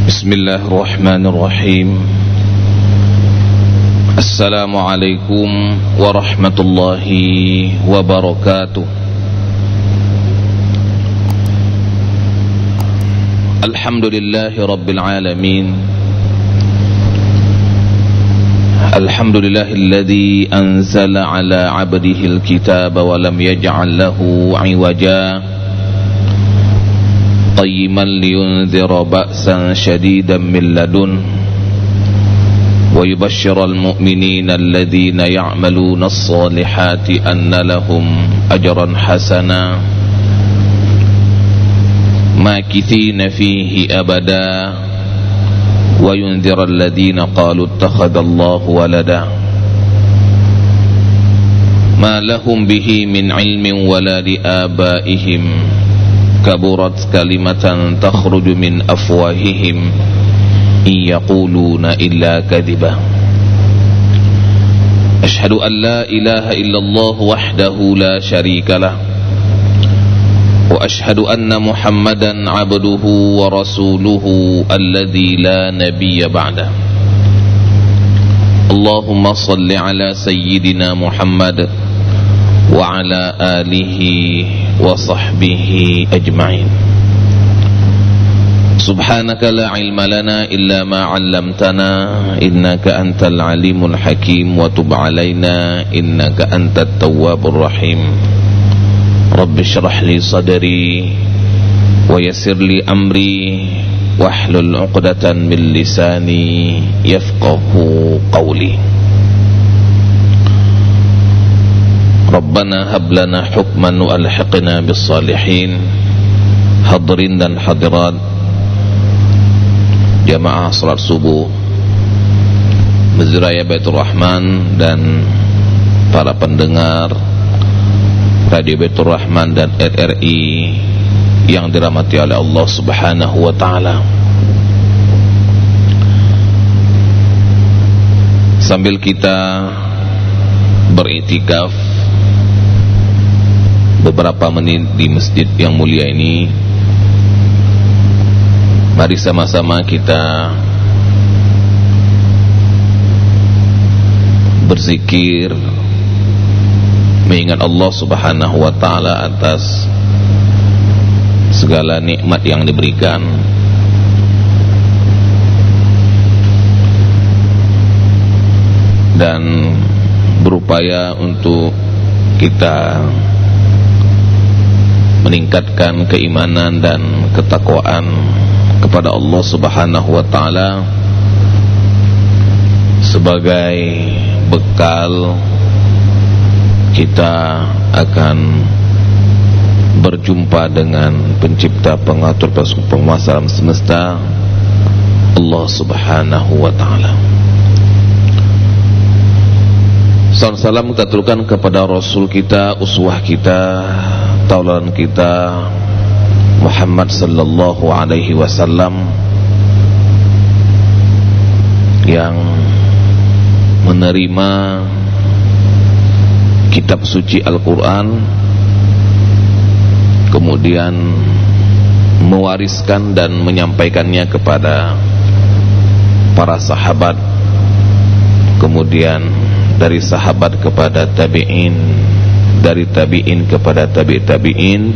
Bismillahirrahmanirrahim. Assalamualaikum warahmatullahi wabarakatuh. Alhamdulillahi rabbil alamin. Alhamdulillahilladzi anzala ala 'abdihil kitaba wa lam yaj'al lahu 'iwaja qayyiman liyunzira ba'san shadidan min ladun wa yubashshiral mu'minina alladhina ya'maluna as-salihati anna lahum ajran hasana makithina fihi abada wa yunzira alladhina qalu ittakhadallahu walada ma lahum bihi min ilmin wala li abaihim kaburat kalimatan takhruju min afwahihim in yaquluna illa kadhiba. Ashhadu an la ilaha illallah wahdahu la sharika lah wa ashhadu anna Muhammadan abduhu wa rasuluhu alladzi la nabiyya ba'da. Allahumma salli ala sayyidina Muhammad wa ala alihi wa sahbihi ajma'in. Subhanaka la ilma lana illa ma 'allamtana innaka antal alimul hakim wa tub 'alaina innaka antat tawwabur rahim. Rabbi shrah li sadri wa yassir li amri wahlul 'uqdatan min lisani yafqahu qawli. Rabbana hab lana hukman wa alhiqna bis salihin. Hadirin dan hadirat jamaah salat subuh Masjid Raya Baitur Rahman dan para pendengar Radio Baitur Rahman dan RRI yang dirahmati oleh Allah Subhanahu wa taala. Sambil kita beriktikaf beberapa menit di masjid yang mulia ini, mari sama-sama kita berzikir mengingat Allah Subhanahu wa taala atas segala nikmat yang diberikan, dan berupaya untuk kita meningkatkan keimanan dan ketakwaan kepada Allah Subhanahu wa taala sebagai bekal kita akan berjumpa dengan pencipta, pengatur, penguasa alam semesta, Allah Subhanahu wa taala. Salam kita aturkan kepada Rasul kita, uswah kita, tauladan kita, Muhammad sallallahu alaihi wasallam, yang menerima kitab suci Al-Quran, kemudian mewariskan dan menyampaikannya kepada para sahabat, kemudian dari sahabat kepada tabi'in, dari tabi'in kepada tabi'in,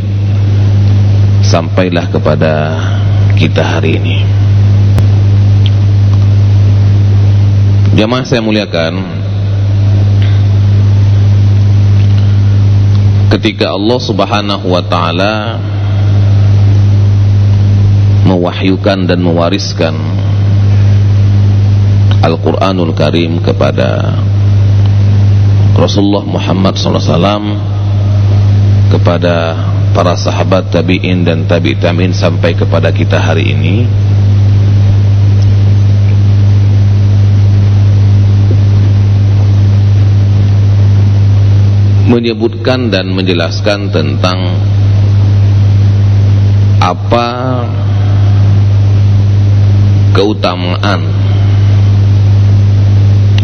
sampailah kepada kita hari ini. Jamaah saya muliakan, ketika Allah Subhanahu wa taala mewahyukan dan mewariskan Al-Qur'anul Karim kepada Rasulullah Muhammad SAW, kepada para sahabat tabi'in dan tabi'in sampai kepada kita hari ini, menyebutkan dan menjelaskan tentang apa keutamaan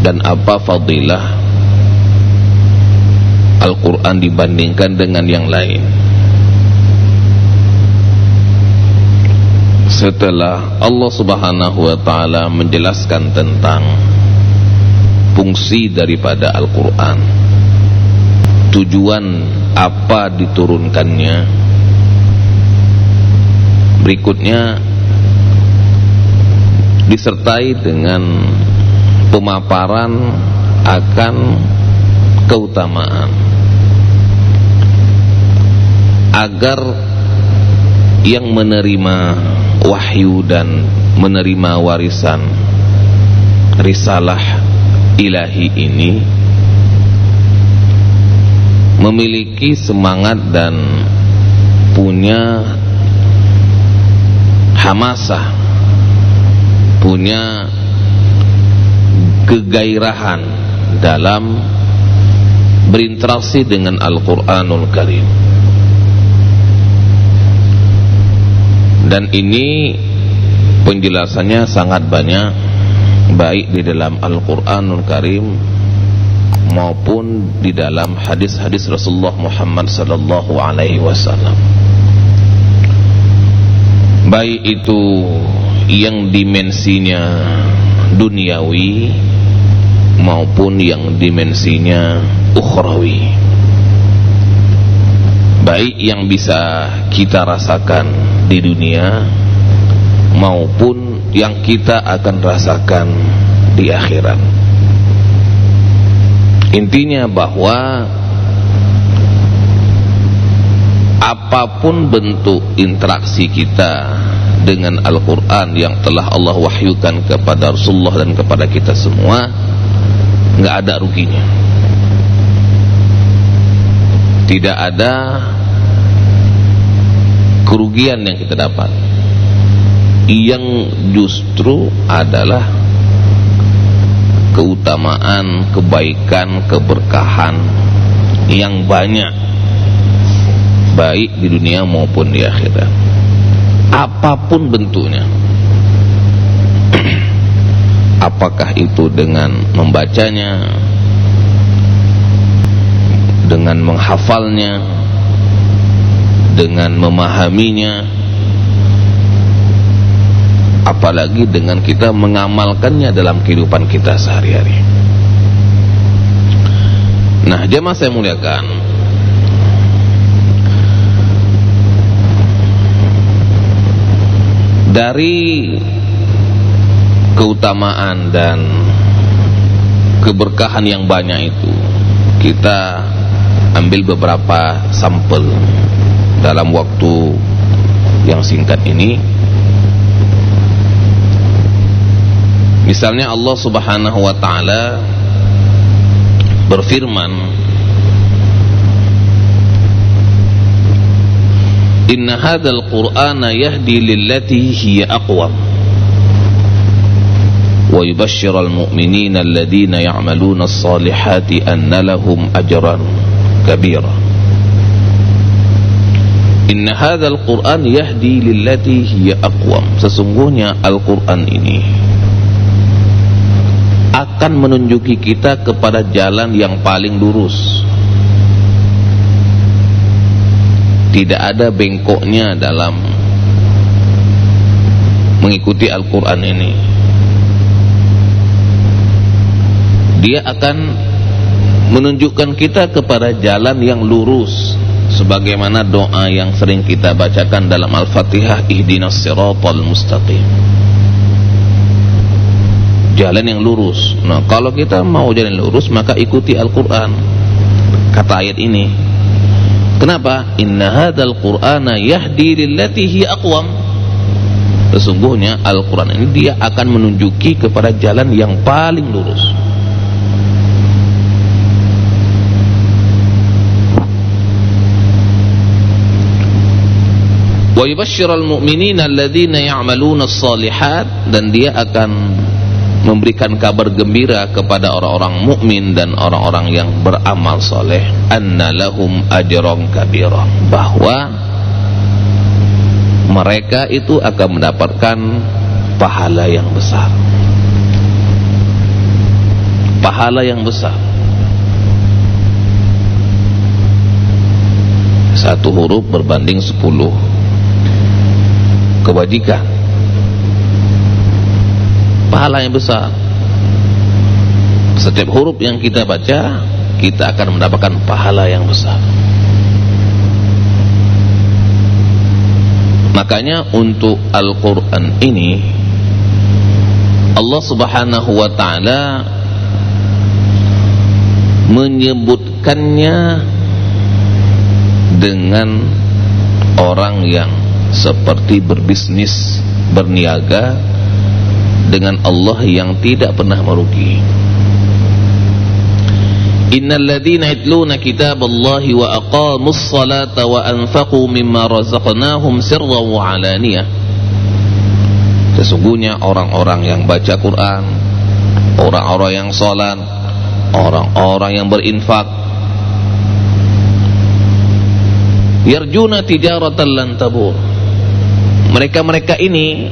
dan apa fadilah Al-Quran dibandingkan dengan yang lain. setelah Allah Subhanahu wa ta'ala menjelaskan tentang fungsi daripada Al-Quran, tujuan apa diturunkannya, berikutnya disertai dengan pemaparan akan keutamaan agar yang menerima wahyu dan menerima warisan risalah ilahi ini memiliki semangat dan punya hamasah, punya kegairahan dalam berinteraksi dengan Al-Quranul Karim. Dan ini penjelasannya sangat banyak, baik di dalam Al-Quranul Karim maupun di dalam hadis-hadis Rasulullah Muhammad sallallahu alaihi wasallam, baik itu yang dimensinya duniawi maupun yang dimensinya ukhrawi, baik yang bisa kita rasakan di dunia maupun yang kita akan rasakan di akhirat. Intinya bahwa apapun bentuk interaksi kita dengan Al-Quran yang telah Allah wahyukan kepada Rasulullah dan kepada kita semua, nggak ada ruginya. Tidak ada kerugian yang kita dapat. Yang justru adalah keutamaan, kebaikan, keberkahan yang banyak, baik di dunia maupun di akhirat, apapun bentuknya. Apakah itu dengan membacanya, dengan menghafalnya, dengan memahaminya, apalagi dengan kita mengamalkannya dalam kehidupan kita sehari-hari. Nah, jemaah saya muliakan, dari keutamaan dan keberkahan yang banyak itu, kita ambil beberapa sampel dalam waktu yang singkat ini. Misalnya Allah Subhanahu wa ta'ala berfirman, inna hadzal qur'ana yahdi lillati hiya aqwam wa yubashshiral mu'minina alladhina ya'maluna as-salihati anna lahum ajran kabira. Inna hadzal qur'an yahdi lillati hiya aqwam, sesungguhnya Al-Qur'an ini akan menunjuki kita kepada jalan yang paling lurus. Tidak ada bengkoknya dalam mengikuti Al-Quran ini. Dia akan menunjukkan kita kepada jalan yang lurus, sebagaimana doa yang sering kita bacakan dalam Al-Fatihah, ihdinas siratal mustaqim, jalan yang lurus. Nah, kalau kita mau jalan lurus, maka ikuti Al-Quran. Kata ayat ini, kenapa? Inna hadzal qur'ana yahdi lillati hiya aqwam, sesungguhnya Al-Quran ini dia akan menunjuki kepada jalan yang paling lurus. Wa yubashshiral mu'minina alladzina ya'maluna as-salihat, dan dia akan memberikan kabar gembira kepada orang-orang mukmin dan orang-orang yang beramal soleh, anna lahum ajran kabira, bahwa mereka itu akan mendapatkan pahala yang besar. Pahala yang besar. Satu huruf berbanding 10 kebajikan. pahala yang besar. Setiap huruf yang kita baca, kita akan mendapatkan pahala yang besar. Makanya untuk Al-Quran ini Allah Subhanahu wa ta'ala menyebutkannya dengan orang yang seperti berbisnis, berniaga dengan Allah yang tidak pernah merugi. Innal ladzina yatluna kitaballahi wa aqamus salata wa anfaqu mimma razaqnahum sirran wa alaniyah. Sesungguhnya orang-orang yang baca Quran, orang-orang yang salat, orang-orang yang berinfak, yarjuna tijaratan lan tabur. Mereka-mereka ini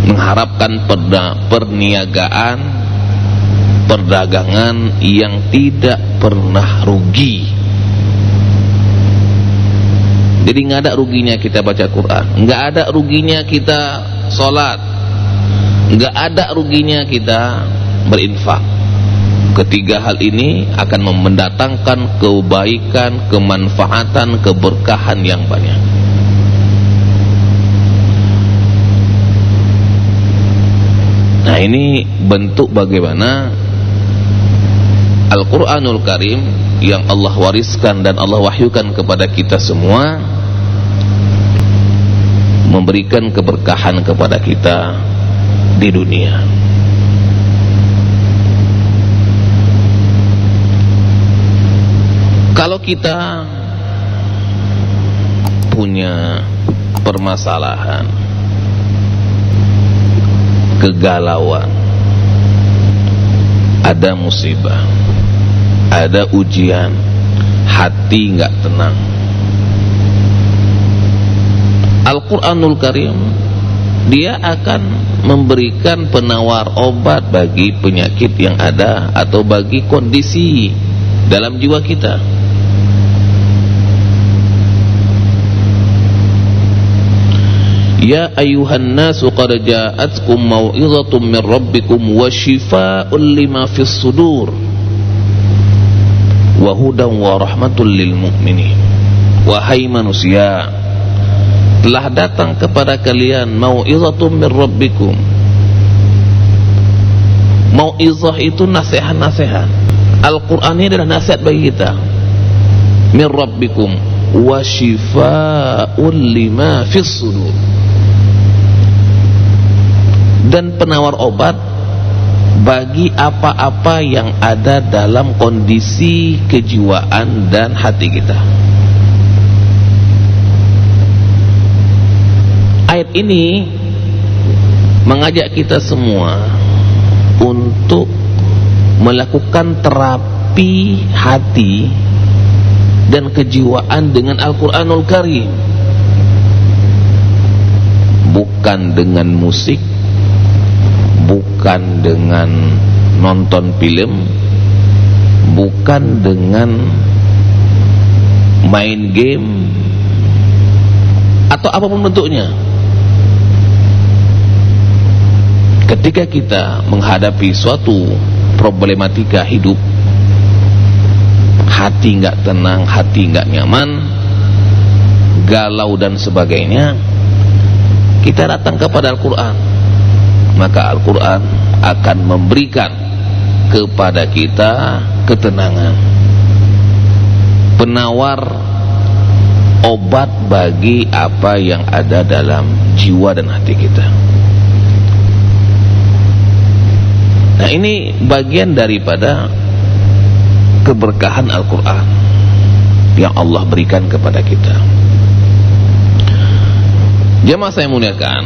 mengharapkan perniagaan, perdagangan yang tidak pernah rugi. Jadi nggak ada ruginya kita baca Quran, nggak ada ruginya kita sholat, nggak ada ruginya kita berinfak. Ketiga hal ini akan mendatangkan kebaikan, kemanfaatan, keberkahan yang banyak. Nah, ini bentuk bagaimana Al-Quranul Karim yang Allah wariskan dan Allah wahyukan kepada kita semua memberikan keberkahan kepada kita di dunia. Kalau kita punya permasalahan, kegalauan, ada musibah, ada ujian, hati nggak tenang, Al-Quranul Karim dia akan memberikan penawar obat bagi penyakit yang ada atau bagi kondisi dalam jiwa kita. Ya ayyuhan nasu qad ja'atkum mau'izatun min rabbikum wa shifaa'un lima fis sudur wa hudan wa rahmatul lil mu'minin. Wahai manusia, telah datang kepada kalian mau'izatun min rabbikum. Mau'izah itu nasihat-nasihat. Al-Quran ini adalah nasihat bagi kita. Min rabbikum wa shifaa'un lima fis sudur, dan penawar obat bagi apa-apa yang ada dalam kondisi kejiwaan dan hati kita. Ayat ini mengajak kita semua untuk melakukan terapi hati dan kejiwaan dengan Al-Quranul Karim, bukan dengan musik, bukan dengan nonton film, bukan dengan main game atau apapun bentuknya. Ketika kita menghadapi suatu problematika hidup, hati nggak tenang, hati nggak nyaman, galau dan sebagainya, kita datang kepada Al-Quran. Maka Al-Quran akan memberikan kepada kita ketenangan, penawar obat bagi apa yang ada dalam jiwa dan hati kita. Nah, ini bagian daripada keberkahan Al-Quran yang Allah berikan kepada kita. Jemaah saya muliakan,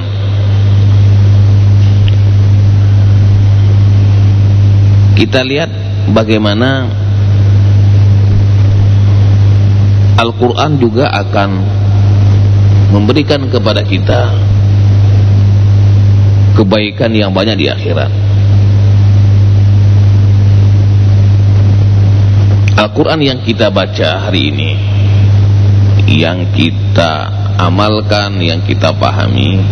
kita lihat bagaimana Al-Quran juga akan memberikan kepada kita kebaikan yang banyak di akhirat. Al-Quran yang kita baca hari ini, yang kita amalkan, yang kita pahami,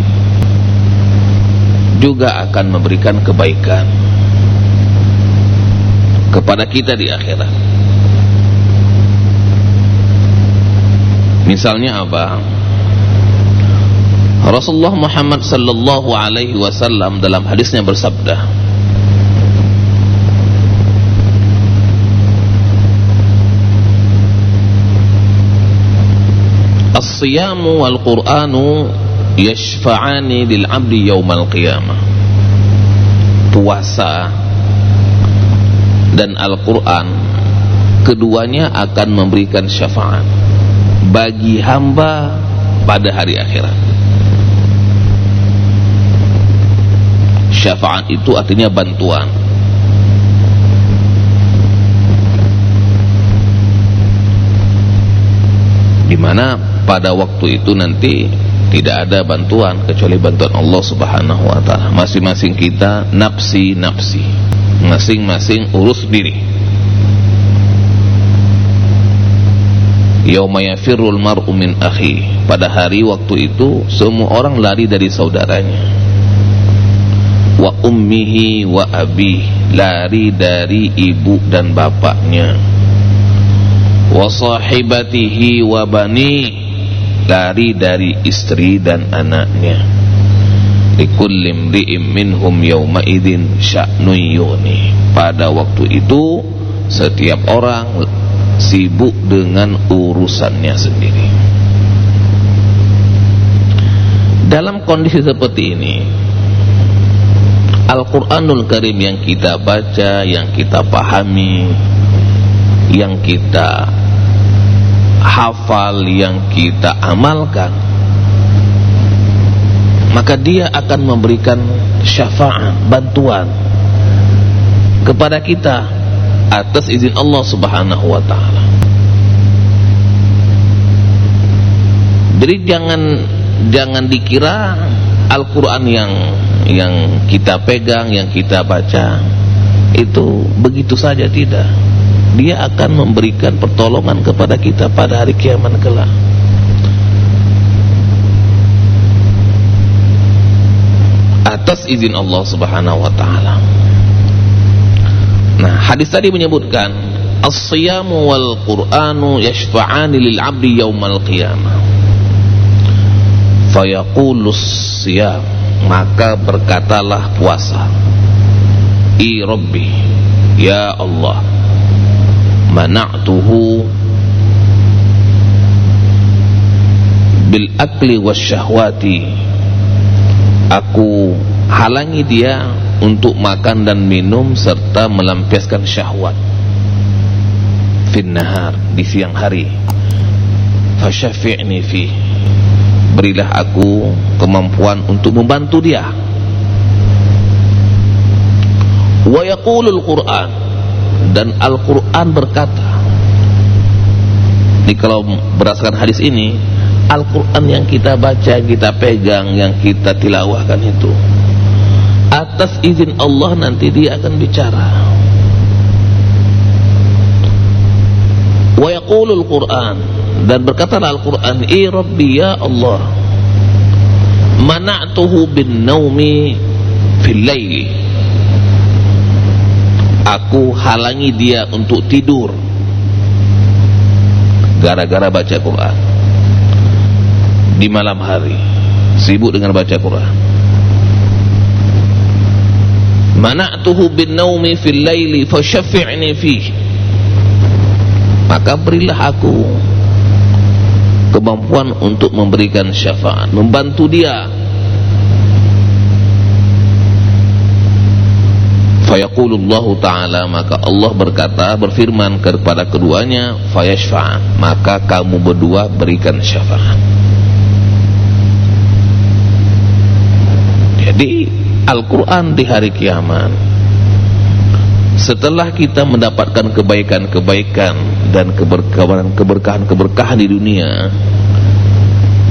juga akan memberikan kebaikan kepada kita di akhirat. Misalnya apa? Rasulullah Muhammad sallallahu alaihi wasallam dalam hadisnya bersabda, "As-siyamu wal Qur'anu yashfa'ani lil 'abdi yaumal qiyamah." Puasa dan Al-Qur'an keduanya akan memberikan syafaat bagi hamba pada hari akhirat. Syafaat itu artinya bantuan. Dimana pada waktu itu nanti tidak ada bantuan kecuali bantuan Allah Subhanahu wa ta'ala. Masing-masing kita nafsi-nafsi, masing-masing urus diri. Yauma yafirrul mar'u min akhi. Pada hari waktu itu semua orang lari dari saudaranya. Wa ummihi wa abi, lari dari ibu dan bapaknya. Wa sahibatihi wa bani, lari dari istri dan anaknya. Likulli imri'in minhum yawma idzin sya'nun yughni. Pada waktu itu setiap orang sibuk dengan urusannya sendiri. Dalam kondisi seperti ini, Al-Quranul Karim yang kita baca, yang kita pahami, yang kita hafal, yang kita amalkan, maka dia akan memberikan syafaat, bantuan kepada kita atas izin Allah Subhanahu wa ta'ala. Jadi jangan dikira Al-Quran yang kita pegang, yang kita baca itu begitu saja, tidak. Dia akan memberikan pertolongan kepada kita pada hari kiamat kelak. Atas izin Allah Subhanahu wa ta'ala. Nah, hadis tadi menyebutkan as-siyamu wal Qur'anu yashfa'ani lil 'abdi yaumal qiyamah. Fayaqulus siyam, maka berkatalah puasa, I Rabbi, ya Allah, mana'tuhu bil akli wasyahwati, aku halangi dia untuk makan dan minum serta melampiaskan syahwat, fin nahar, di siang hari. Fasyafi'ni fi, berilah aku kemampuan untuk membantu dia. Wa yaqulul Qur'an, dan Al-Quran berkata. Jadi kalau berdasarkan hadis ini, Al-Quran yang kita baca, kita pegang, yang kita tilawahkan itu, atas izin Allah nanti dia akan bicara. Wa yaqulul Qur'an, dan berkatalah Al-Quran, I Rabbi, ya Allah, mana'tuhu bin naumi fil laili, aku halangi dia untuk tidur gara-gara baca Quran di malam hari, sibuk dengan baca Quran. Mana'tuhu bin naumi fil laili fasyafi'ni fihi, maka berilah aku kemampuan untuk memberikan syafaat, membantu dia. Fayaqulullahu ta'ala, maka Allah berkata, berfirman kepada keduanya, fayashfa', maka kamu berdua berikan syafaat. Jadi Al-Quran di hari kiamat, setelah kita mendapatkan kebaikan-kebaikan dan keberkahan-keberkahan di dunia,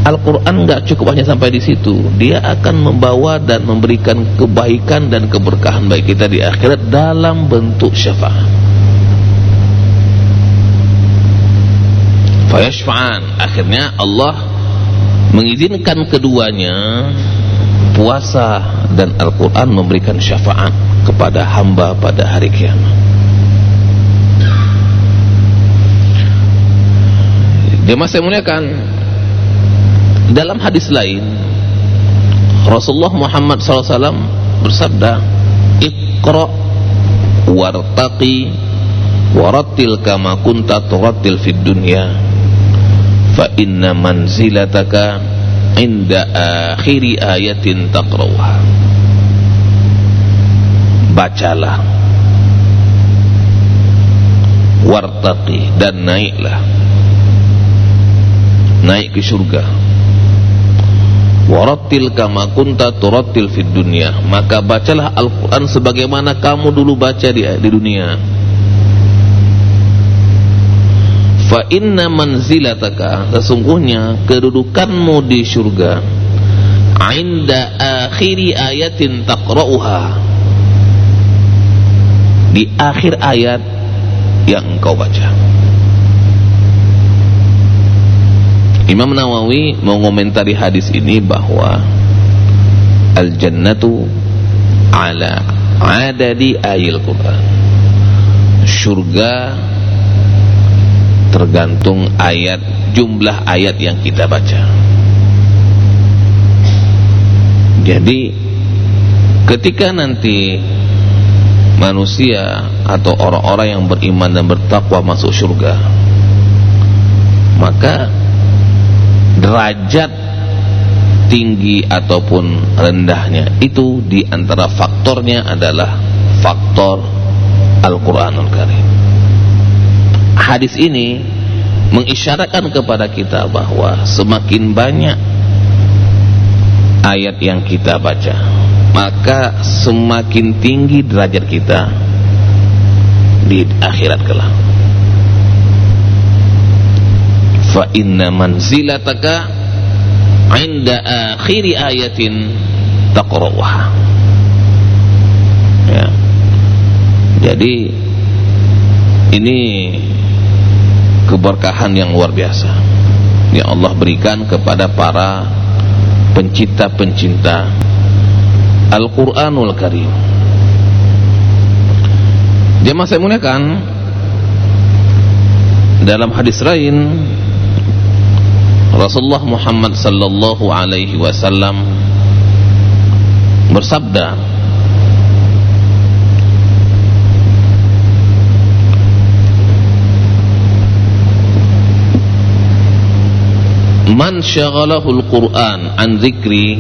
Al-Quran nggak cukup hanya sampai di situ. Dia akan membawa dan memberikan kebaikan dan keberkahan bagi kita di akhirat dalam bentuk syafaat. Fayashfa'an, akhirnya Allah mengizinkan keduanya puasa dan Al-Quran memberikan syafaat kepada hamba pada hari kiamat. Jemaah saya muliakan, dalam hadis lain Rasulullah Muhammad SAW bersabda, Iqra wartaqi warattil kama kunta turattil fid dunya fa inna manzilataka inda akhiri ayatin taqra'uha. Bacalah, wartaqi, dan naiklah, naik ke surga. Warattil kama kunta turattil fid dunya, maka bacalah Al-Quran sebagaimana kamu dulu baca di dunia. Fa inna manzilataka, sesungguhnya kedudukanmu di surga, inda akhiri ayatin taqra'uha, di akhir ayat yang engkau baca. Imam Nawawi mengomentari hadis ini bahwa al-jannatu ala adadi ayil Quran, surga tergantung ayat, jumlah ayat yang kita baca. Jadi ketika nanti manusia atau orang-orang yang beriman dan bertakwa masuk surga, maka derajat tinggi ataupun rendahnya itu diantara faktornya adalah faktor Al-Quranul Karim. Hadis ini mengisyaratkan kepada kita bahwa semakin banyak ayat yang kita baca, maka semakin tinggi derajat kita di akhirat kelak. Fa inna manzilataka inda akhiri ayatin taqra'uha. Ya. Jadi ini keberkahan yang luar biasa yang Allah berikan kepada para pencinta-pencinta Al-Quranul Karim. Jemaah saya muliakan, dalam hadis lain Rasulullah Muhammad sallallahu alaihi wasallam bersabda, man syaghalahu al-Qur'an an dzikri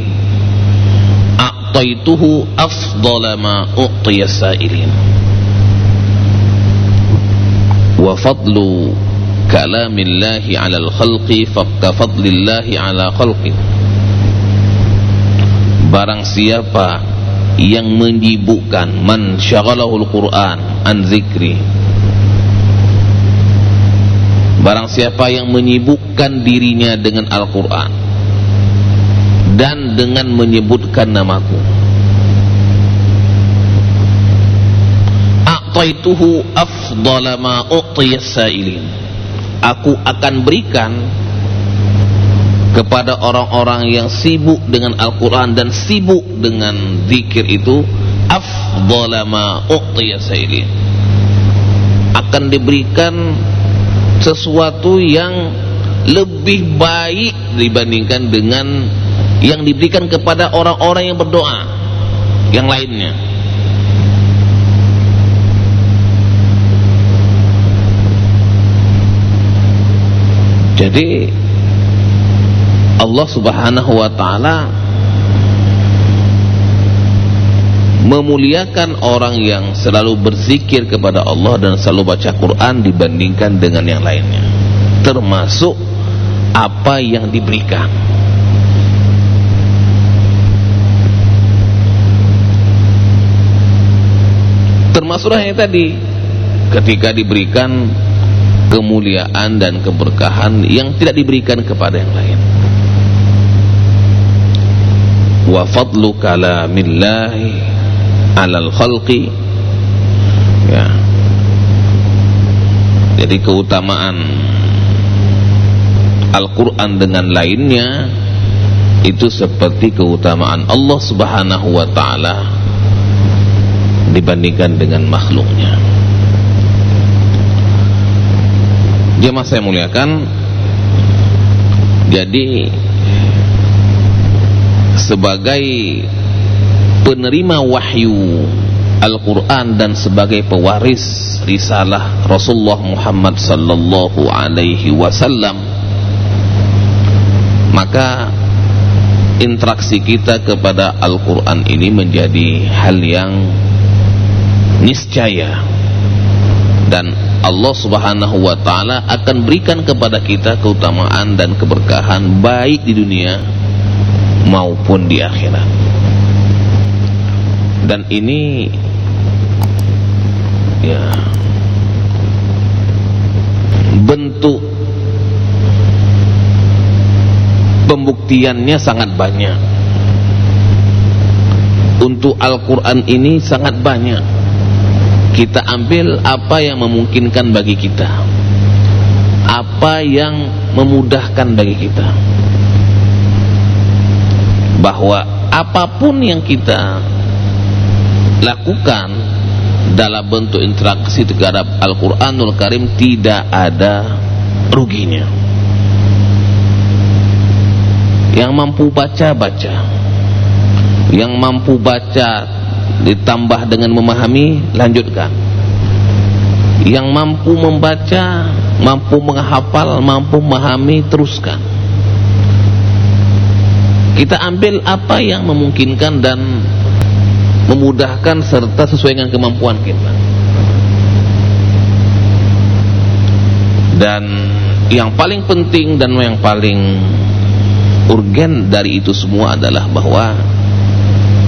a'taituhu afdala ma u'tiya sa'ilin wa fadlu kalamillahi 'alal khalqi ka fadlillahi 'ala khalqi. Barang siapa yang menyibukkan, man syaghalahul Qur'an an zikri, barang siapa yang menyibukkan dirinya dengan Al-Quran dan dengan menyebutkan namaku, a'taituhu afdala ma u'tiyas sa'ilin, aku akan berikan kepada orang-orang yang sibuk dengan Al-Quran dan sibuk dengan zikir itu, afdala ma u'tiyas sa'ilin, akan diberikan sesuatu yang lebih baik dibandingkan dengan yang diberikan kepada orang-orang yang berdoa yang lainnya. Jadi Allah Subhanahu wa ta'ala memuliakan orang yang selalu berzikir kepada Allah dan selalu baca Quran dibandingkan dengan yang lainnya, termasuk apa yang diberikan. Termasuklah yang tadi, ketika diberikan kemuliaan dan keberkahan yang tidak diberikan kepada yang lain. Wa fadlu kalamillahi 'alal khalqi, ya. Jadi keutamaan Al-Quran dengan lainnya itu seperti keutamaan Allah Subhanahu wa ta'ala dibandingkan dengan makhluknya. Jemaah saya muliakan, jadi sebagai penerima wahyu Al-Quran dan sebagai pewaris risalah Rasulullah Muhammad sallallahu alaihi wasallam, maka interaksi kita kepada Al-Quran ini menjadi hal yang niscaya, dan Allah Subhanahu wa ta'ala akan berikan kepada kita keutamaan dan keberkahan baik di dunia maupun di akhirat. Dan ini ya bentuk pembuktiannya sangat banyak. Untuk Al-Quran ini sangat banyak. Kita ambil apa yang memungkinkan bagi kita, apa yang memudahkan bagi kita, bahwa apapun yang kita lakukan dalam bentuk interaksi terhadap Al-Quranul Karim tidak ada ruginya. Yang mampu baca, yang mampu baca ditambah dengan memahami, lanjutkan. Yang mampu membaca, mampu menghafal, mampu memahami, teruskan. Kita ambil apa yang memungkinkan dan memudahkan serta sesuai dengan kemampuan kita. Dan yang paling penting dan yang paling urgen dari itu semua adalah bahwa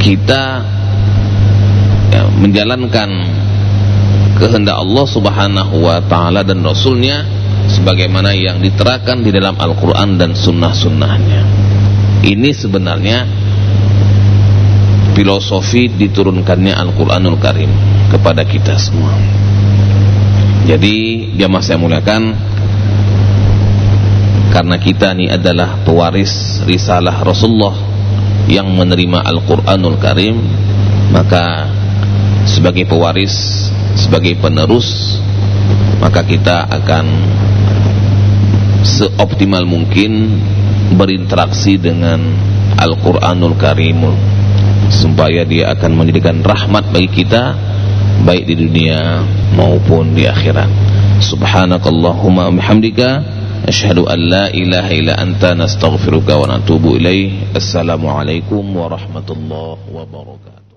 kita menjalankan kehendak Allah Subhanahu wa ta'ala dan Rasulnya sebagaimana yang diterangkan di dalam Al-Quran dan sunnah-sunnahnya. Ini sebenarnya filosofi diturunkannya Al-Quranul Karim kepada kita semua. Jadi jamaah saya muliakan, karena kita ini adalah pewaris risalah Rasulullah yang menerima Al-Quranul Karim, maka sebagai pewaris, sebagai penerus, maka kita akan seoptimal mungkin berinteraksi dengan Al-Quranul Karim supaya dia akan menjadikan rahmat bagi kita baik di dunia maupun di akhirat. Subhanakallahumma bihamdika asyhadu an la ilaha illa anta nastaghfiruka wa natubu ilaih. Assalamualaikum warahmatullahi wabarakatuh.